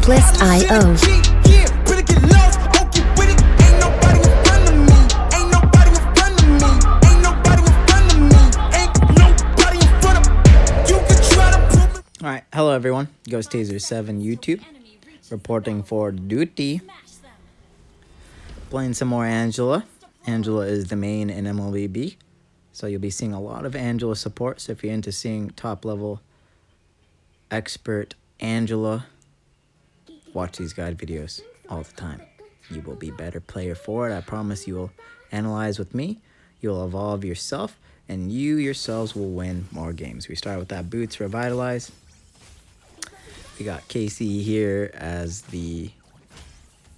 Simplest.io. Alright, hello everyone, Ghost Taser 7 YouTube, reporting for duty, playing some more Angela. Angela is the main in MLBB, so you'll be seeing a lot of Angela support, so if you're into seeing top level expert Angela, watch these guide videos all the time. You will be a better player for it. I promise you will analyze with me, you'll evolve yourself, and you yourselves will win more games. We start with that Boots Revitalize. We got Casey here as the,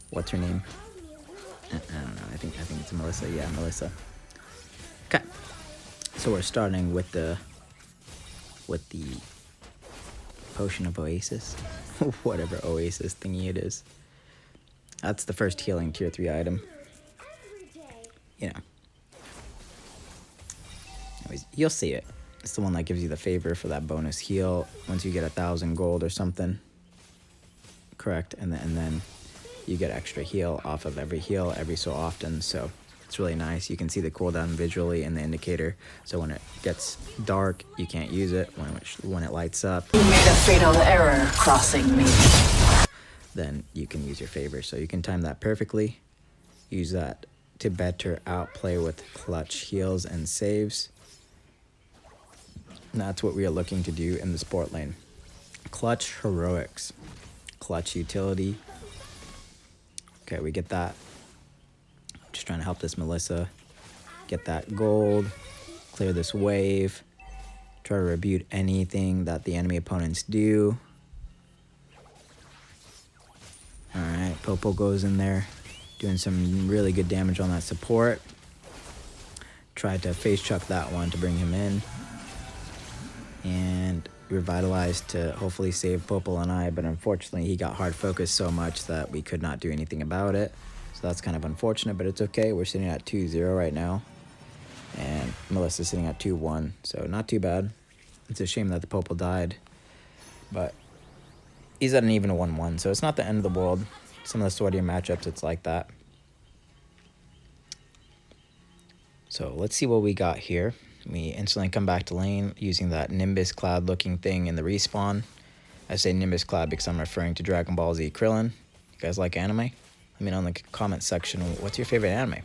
what's her name? I don't know, I think it's Melissa. Yeah, Melissa. Okay. So we're starting with the Potion of Oasis. Whatever Oasis thingy it is. That's the first healing tier 3 item. You know. Anyways, you'll see it. It's the one that gives you the favor for that bonus heal once you get 1,000 gold or something. Correct, and then you get extra heal off of every heal every so often, so it's really nice. You can see the cooldown visually in the indicator, so when it gets dark, you can't use it. When it lights up, You made a fatal error crossing me. then you can use your favor. So you can time that perfectly. Use that to better outplay with clutch heals and saves. And that's what we are looking to do in the sport lane. Clutch heroics. Clutch utility. Okay, we get that. Just trying to help this Melissa get that gold. Clear this wave. Try to rebuke anything that the enemy opponents do. Alright, Popo goes in there. Doing some really good damage on that support. Tried to face chuck that one to bring him in. And revitalized to hopefully save Popol and I, but unfortunately he got hard focused so much that we could not do anything about it. So that's kind of unfortunate, but it's okay. We're sitting at 2-0 right now. And Melissa's sitting at 2-1, so not too bad. It's a shame that the Popol died, but he's at an even 1-1, so it's not the end of the world. Some of the swordier matchups, it's like that. So let's see what we got here. We instantly come back to lane using that Nimbus Cloud looking thing in the respawn. I say Nimbus Cloud because I'm referring to Dragon Ball Z Krillin. You guys like anime? Let me know in the comment section, what's your favorite anime?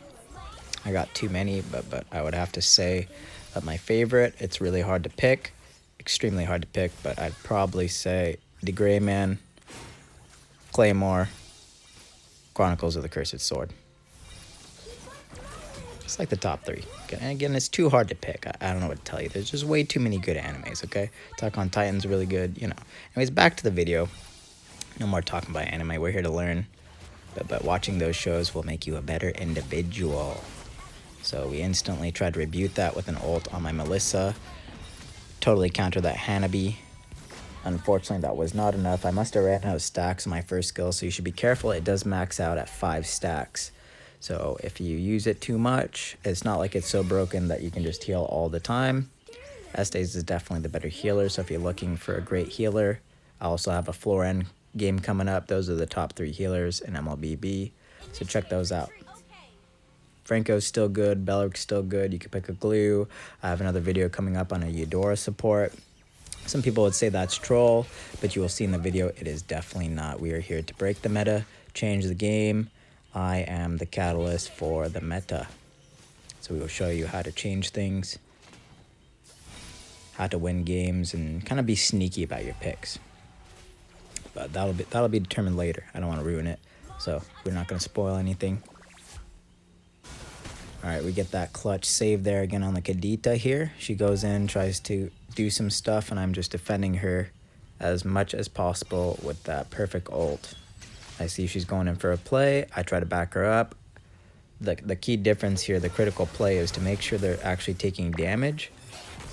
I got too many, but I would have to say that my favorite, it's really hard to pick. Extremely hard to pick, but I'd probably say The Gray Man, Claymore, Chronicles of the Cursed Sword. It's like the top 3. And again, it's too hard to pick. I don't know what to tell you. There's just way too many good animes, okay? Attack on Titan's really good, you know. Anyways, back to the video. No more talking about anime. We're here to learn. But watching those shows will make you a better individual. So we instantly tried to rebuke that with an ult on my Melissa. Totally counter that Hanabi. Unfortunately, that was not enough. I must have ran out of stacks on my first skill, so you should be careful. It does max out at 5 stacks. So if you use it too much, it's not like it's so broken that you can just heal all the time. Estes is definitely the better healer, so if you're looking for a great healer, I also have a floor end game coming up. Those are the top 3 healers in MLBB, so check those out. Franco's still good, Belric's still good, you can pick a glue. I have another video coming up on a Eudora support. Some people would say that's troll, but you will see in the video it is definitely not. We are here to break the meta, change the game. I am the catalyst for the meta. So we will show you how to change things, how to win games, and kind of be sneaky about your picks. But that'll be determined later. I don't want to ruin it, so we're not going to spoil anything. Alright, we get that clutch save there again on the Kadita here. She goes in, tries to do some stuff, and I'm just defending her as much as possible with that perfect ult. I see she's going in for a play. I try to back her up. The key difference here, the critical play, is to make sure they're actually taking damage,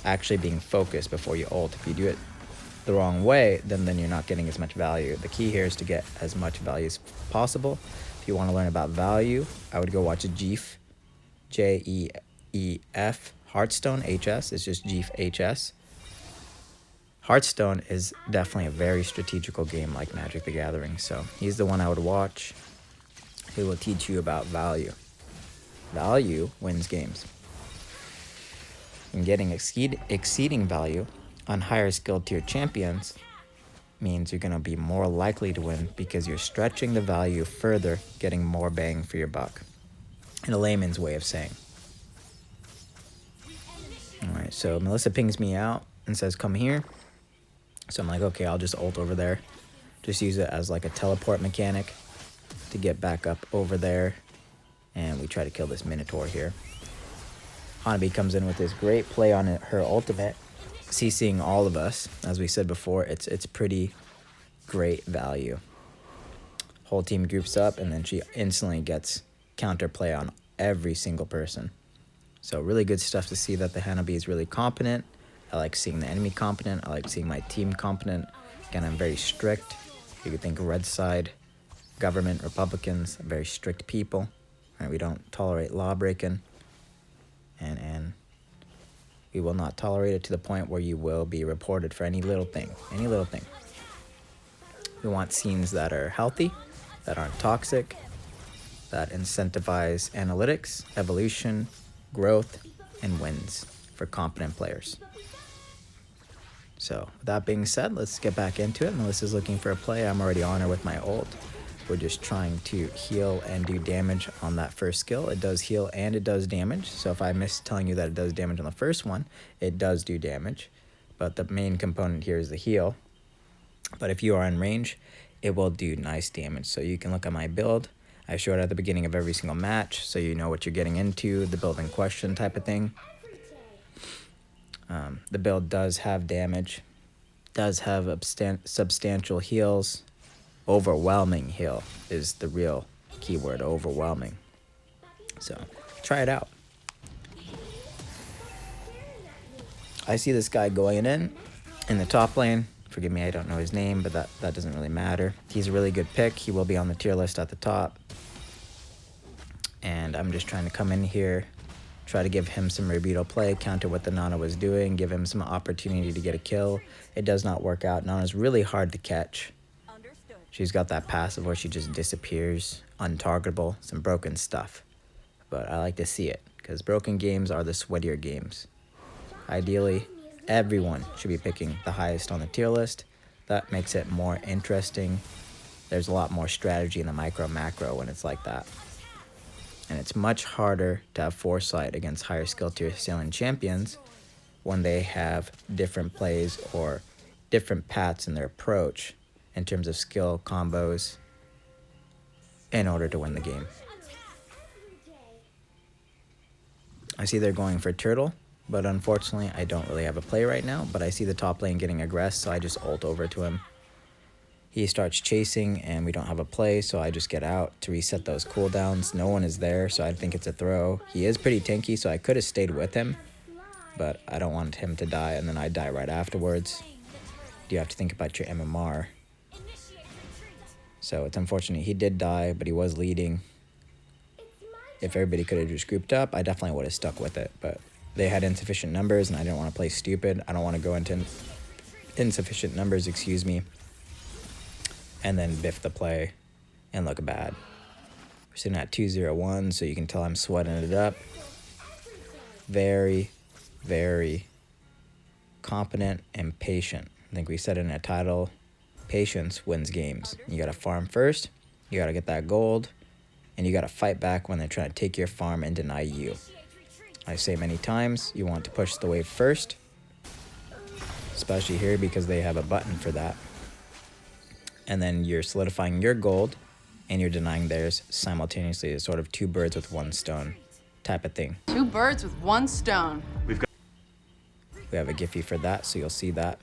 actually being focused before you ult. If you do it the wrong way, then you're not getting as much value. The key here is to get as much value as possible. If you want to learn about value, I would go watch Jeef, Jeef Hearthstone HS. It's just Jeef HS. Hearthstone is definitely a very strategical game like Magic the Gathering, so he's the one I would watch. He will teach you about value. Value wins games. And getting exceeding value on higher skill tier champions means you're going to be more likely to win because you're stretching the value further, getting more bang for your buck. In a layman's way of saying. Alright, so Melissa pings me out and says, come here. So I'm like, okay, I'll just ult over there. Just use it as like a teleport mechanic to get back up over there. And we try to kill this Minotaur here. Hanabi comes in with this great play on her ultimate, CCing all of us. As we said before, it's pretty great value. Whole team groups up, and then she instantly gets counterplay on every single person. So really good stuff to see that the Hanabi is really competent. I like seeing the enemy competent. I like seeing my team competent. Again, I'm very strict. You could think red side, government, Republicans, very strict people. Right, we don't tolerate law breaking. And we will not tolerate it to the point where you will be reported for any little thing. Any little thing. We want scenes that are healthy, that aren't toxic, that incentivize analytics, evolution, growth, and wins for competent players. So, with that being said, let's get back into it. Melissa's looking for a play. I'm already on her with my ult. We're just trying to heal and do damage on that first skill. It does heal and it does damage. So if I missed telling you that it does damage on the first one, it does do damage. But the main component here is the heal. But if you are in range, it will do nice damage. So you can look at my build. I show it at the beginning of every single match, so you know what you're getting into, the build in question type of thing. The build does have damage, does have substantial heals. Overwhelming heal is the real keyword, overwhelming. So try it out. I see this guy going in the top lane. Forgive me, I don't know his name, but that doesn't really matter. He's a really good pick. He will be on the tier list at the top. And I'm just trying to come in here, try to give him some Rebito play, counter what the Nana was doing, give him some opportunity to get a kill. It does not work out. Nana's really hard to catch. She's got that passive where she just disappears, untargetable, some broken stuff. But I like to see it, because broken games are the sweatier games. Ideally, everyone should be picking the highest on the tier list. That makes it more interesting. There's a lot more strategy in the micro-macro when it's like that. And it's much harder to have foresight against higher skill tier sailing champions when they have different plays or different paths in their approach in terms of skill combos in order to win the game. I see they're going for turtle, but unfortunately I don't really have a play right now, but I see the top lane getting aggressed, so I just ult over to him. He starts chasing and we don't have a play, so I just get out to reset those cooldowns. No one is there, so I think it's a throw. He is pretty tanky, so I could have stayed with him, but I don't want him to die and then I die right afterwards. You have to think about your MMR. So it's unfortunate he did die, but he was leading. If everybody could have just grouped up, I definitely would have stuck with it, but they had insufficient numbers and I didn't want to play stupid. I don't want to go into insufficient numbers, excuse me, and then biff the play and look bad. We're sitting at 2-0-1, so you can tell I'm sweating it up. Very, very competent and patient. I think we said in a title, patience wins games. You gotta farm first, you gotta get that gold, and you gotta fight back when they're trying to take your farm and deny you. I say many times, you want to push the wave first, especially here because they have a button for that. And then you're solidifying your gold and you're denying theirs simultaneously. It's sort of two birds with one stone type of thing. Two birds with one stone. We have a Giphy for that, so you'll see that.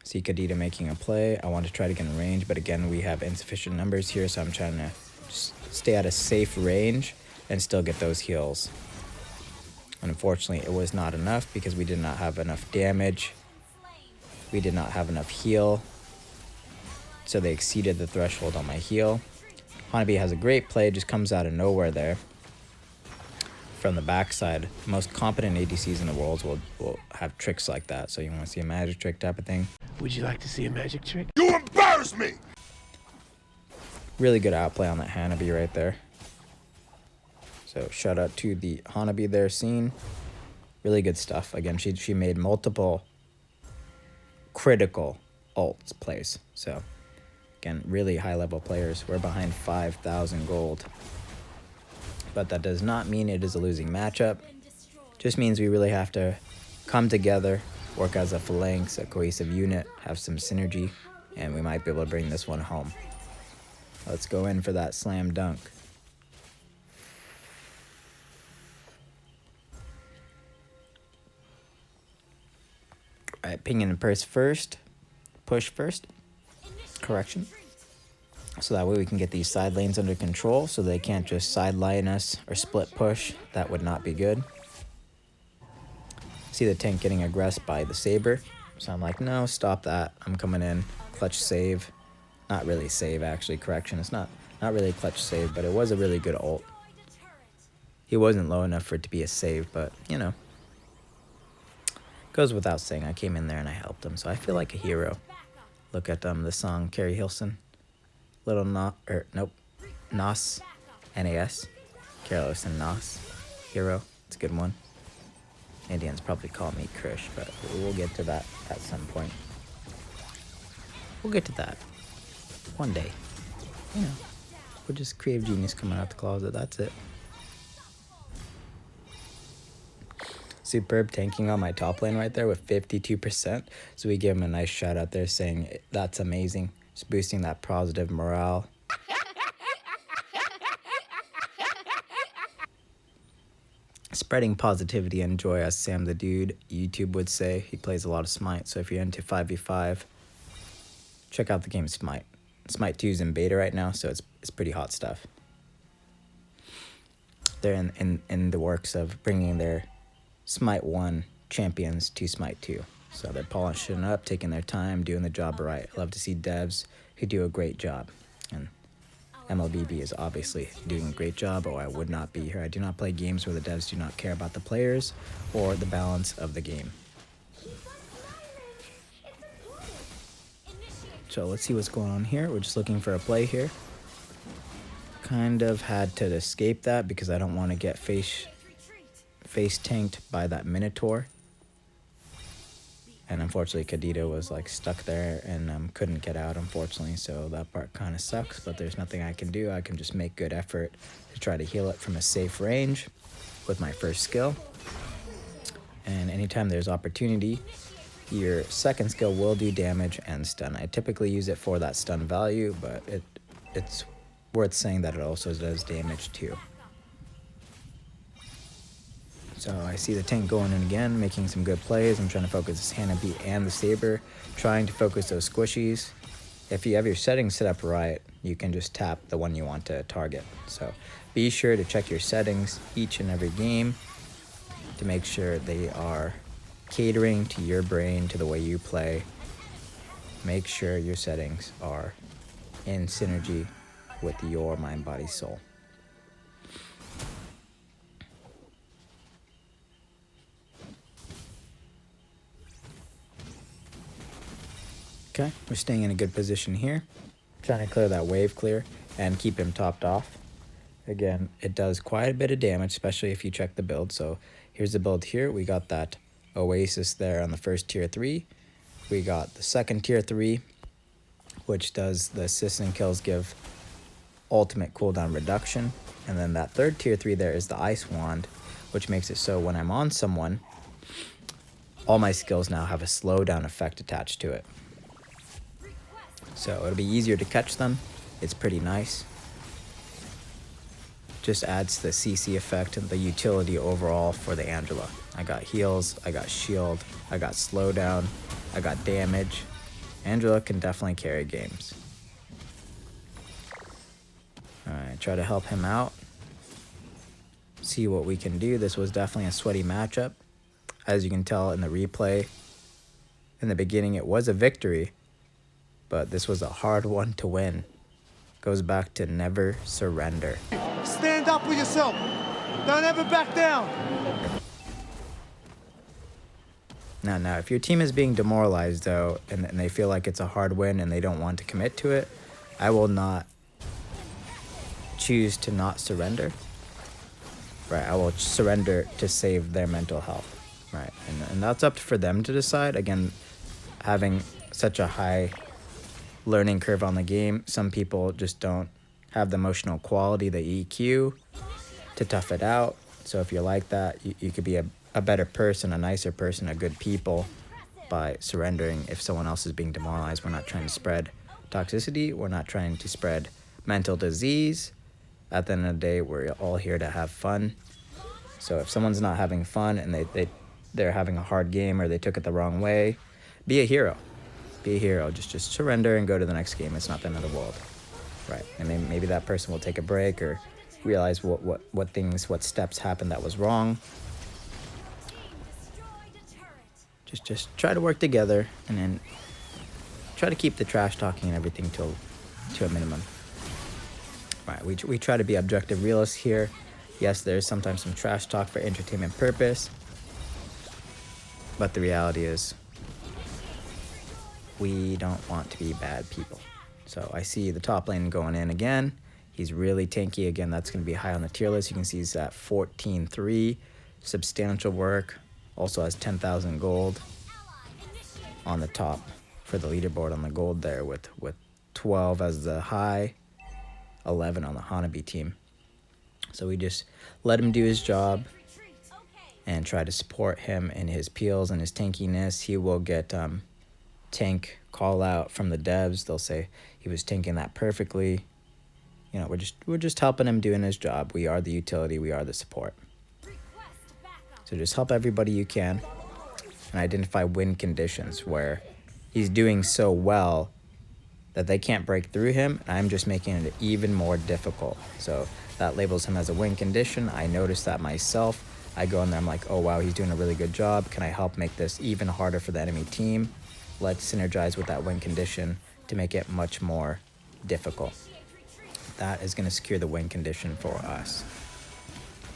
See Kadita making a play. I want to try to get in range, but again, we have insufficient numbers here, so I'm trying to stay at a safe range and still get those heals. Unfortunately, it was not enough because we did not have enough damage. We did not have enough heal, so they exceeded the threshold on my heal. Hanabi has a great play, just comes out of nowhere there. from the backside. Most competent ADCs in the world will have tricks like that. So you want to see a magic trick type of thing. Would you like to see a magic trick? You embarrass me! Really good outplay on that Hanabi right there. So shout out to the Hanabi there scene. Really good stuff. Again, she made multiple critical ults plays. So again, really high level players. We're behind 5,000 gold. But that does not mean it is a losing matchup. Just means we really have to come together, work as a phalanx, a cohesive unit, have some synergy, and we might be able to bring this one home. Let's go in for that slam dunk. Alright, ping and push first. Correction. So that way we can get these side lanes under control so they can't just sideline us or split push. That would not be good. See the tank getting aggressed by the Saber. So I'm like, no, stop that. I'm coming in. Clutch save. Not really save, actually. Correction. It's not really a clutch save, but it was a really good ult. He wasn't low enough for it to be a save, but, you know. Goes without saying, I came in there and I helped him, so I feel like a hero. Look at the song Carrie Hilson. Little Nas, N-A-S. Carrie Hilson, Nas. Hero, it's a good one. Indians probably call me Krish, but we'll get to that at some point. We'll get to that. One day. You know, we're just creative genius coming out the closet, that's it. Superb tanking on my top lane right there with 52%. So we give him a nice shout out there saying that's amazing. Just boosting that positive morale. Spreading positivity and joy, as Sam the Dude YouTube would say. He plays a lot of Smite, so if you're into 5v5, check out the game Smite. Smite 2 is in beta right now, so it's pretty hot stuff. They're in the works of bringing their Smite 1 champions to Smite 2. So they're polishing up, taking their time, doing the job right. I love to see devs who do a great job. And MLBB is obviously doing a great job, or I would not be here. I do not play games where the devs do not care about the players or the balance of the game. So let's see what's going on here. We're just looking for a play here. Kind of had to escape that because I don't want to get face tanked by that Minotaur. And unfortunately Kadita was like stuck there and couldn't get out, unfortunately, so that part kind of sucks, but there's nothing I can do. I can just make good effort to try to heal it from a safe range with my first skill. And anytime there's opportunity, your second skill will do damage and stun. I typically use it for that stun value, but it's worth saying that it also does damage too. So I see the tank going in again, making some good plays. I'm trying to focus this Hanabi and the Saber, trying to focus those squishies. If you have your settings set up right, you can just tap the one you want to target. So be sure to check your settings each and every game to make sure they are catering to your brain, to the way you play. Make sure your settings are in synergy with your mind, body, soul. Okay, we're staying in a good position here. Trying to clear that wave clear and keep him topped off. Again, it does quite a bit of damage, especially if you check the build. So here's the build here. We got that Oasis there on the first tier 3. We got the second tier 3, which does the assists and kills give ultimate cooldown reduction. And then that third tier 3 there is the Ice Wand, which makes it so when I'm on someone, all my skills now have a slowdown effect attached to it. So it'll be easier to catch them. It's pretty nice. Just adds the CC effect and the utility overall for the Angela. I got heals, I got shield, I got slowdown, I got damage. Angela can definitely carry games. Alright, try to help him out. See what we can do. This was definitely a sweaty matchup. As you can tell in the replay, in the beginning it was a victory, but this was a hard one to win. Goes back to never surrender. Stand up for yourself. Don't ever back down. Now, if your team is being demoralized, though, and they feel like it's a hard win and they don't want to commit to it, I will not choose to not surrender. Right, I will surrender to save their mental health. Right, and that's up for them to decide. Again, having such a high learning curve on the game, some people just don't have the emotional quality, the EQ, to tough it out. So if you're like that, you could be a better person, a nicer person, a good people by surrendering if someone else is being demoralized. We're not trying to spread toxicity. We're not trying to spread mental disease. At the end of the day, we're all here to have fun. So if someone's not having fun and they're having a hard game or they took it the wrong way, be a hero. Be a hero. Just surrender and go to the next game. It's not the end of the world. Right. And maybe that person will take a break or realize what steps happened that was wrong. Just try to work together and then try to keep the trash talking and everything to a minimum. Right, we try to be objective realists here. Yes, there's sometimes some trash talk for entertainment purpose, but the reality is we don't want to be bad people. So I see the top lane going in again. He's really tanky. Again, that's going to be high on the tier list. You can see he's at 14-3. Substantial work. Also has 10,000 gold on the top for the leaderboard on the gold there with 12 as the high, 11 on the Hanabi team. So we just let him do his job and try to support him in his peels and his tankiness. He will get tank call out from the devs. They'll say he was tanking that perfectly. You know, we're just helping him doing his job. We are the utility. We are the support. So just help everybody you can and identify win conditions where he's doing so well that they can't break through him, and I'm just making it even more difficult. So that labels him as a win condition. I noticed that myself. I go in there, I'm like, oh wow, he's doing a really good job. Can I help make this even harder for the enemy team? Let's synergize with that win condition to make it much more difficult. That is going to secure the win condition for us.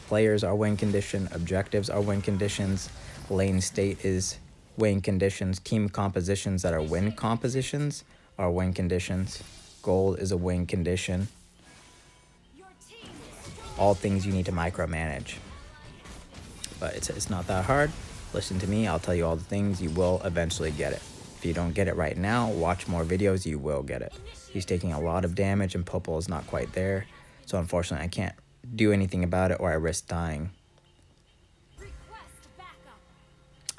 Players are win condition, objectives are win conditions, lane state is win conditions, team compositions that are win compositions are win conditions, gold is a win condition. All things you need to micromanage. But it's not that hard. Listen to me, I'll tell you all the things, you will eventually get it. If you don't get it right now, watch more videos, you will get it. He's taking a lot of damage and Popol is not quite there. So unfortunately I can't do anything about it or I risk dying.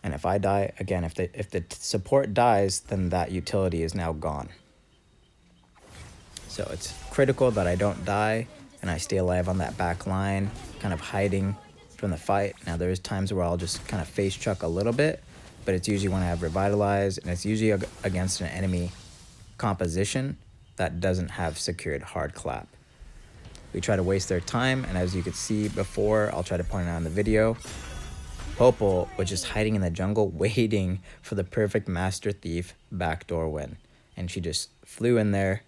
And if I die, again, if the support dies, then that utility is now gone. So it's critical that I don't die and I stay alive on that back line, kind of hiding from the fight. Now there's times where I'll just kind of face chuck a little bit, but it's usually when I have revitalized and it's usually against an enemy composition that doesn't have secured hard clap. We try to waste their time, and as you could see before, I'll try to point it out in the video, Popol was just hiding in the jungle waiting for the perfect Master Thief backdoor win. And she just flew in there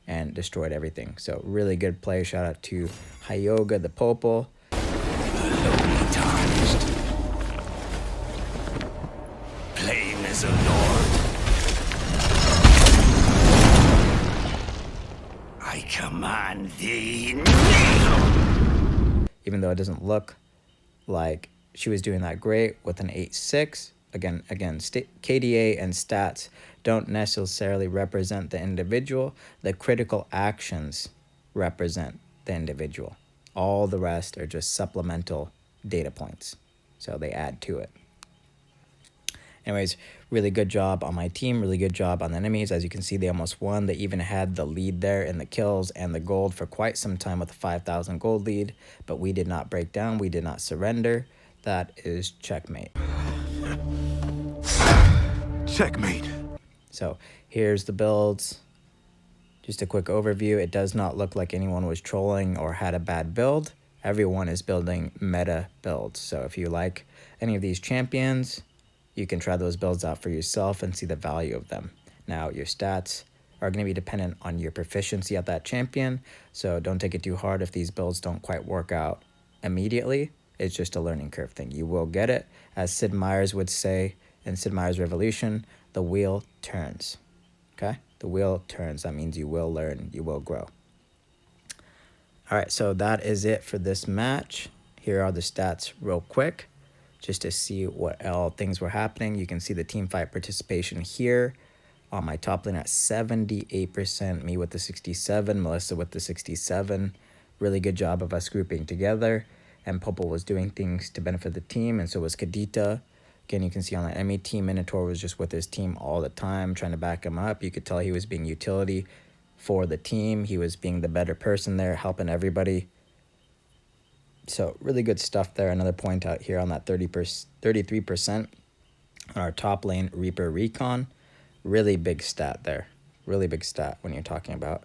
and destroyed everything. So really good play. Shout out to Hyoga the Popol. Tarnished. Plain as a lord. I command thee now. Even though it doesn't look like she was doing that great with an 8-6. Again, KDA and stats don't necessarily represent the individual. The critical actions represent the individual. All the rest are just supplemental data points. So they add to it. Anyways, really good job on my team. Really good job on the enemies. As you can see, they almost won. They even had the lead there in the kills and the gold for quite some time with a 5,000 gold lead. But we did not break down. We did not surrender. That is checkmate. Checkmate. So here's the builds. Just a quick overview. It does not look like anyone was trolling or had a bad build. Everyone is building meta builds. So if you like any of these champions, you can try those builds out for yourself and see the value of them. Now, your stats are going to be dependent on your proficiency at that champion. So don't take it too hard if these builds don't quite work out immediately. It's just a learning curve thing. You will get it. As Sid Meier's would say in Sid Meier's Revolution, the wheel turns. Okay? The wheel turns. That means you will learn. You will grow. All right, so that is it for this match. Here are the stats real quick, just to see what all things were happening. You can see the team fight participation here on my top lane at 78%, me with the 67, Melissa with the 67. Really good job of us grouping together. And Popo was doing things to benefit the team, and so was Kadita. Again, you can see on the enemy team, Minotaur was just with his team all the time, trying to back him up. You could tell he was being utility for the team. He was being the better person there, helping everybody. So really good stuff there. Another point out here on that 33% on our top lane, Reaper Recon. Really big stat there. Really big stat when you're talking about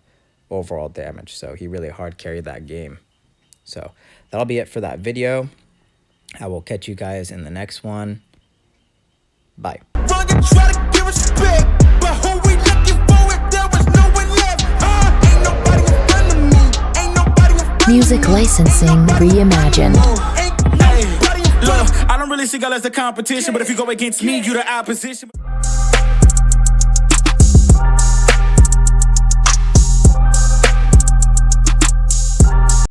overall damage. So he really hard carried that game. So that'll be it for that video. I will catch you guys in the next one. Bye. Music licensing reimagined. Look, I don't really see y'all as the competition, but if you go against me, you the opposition.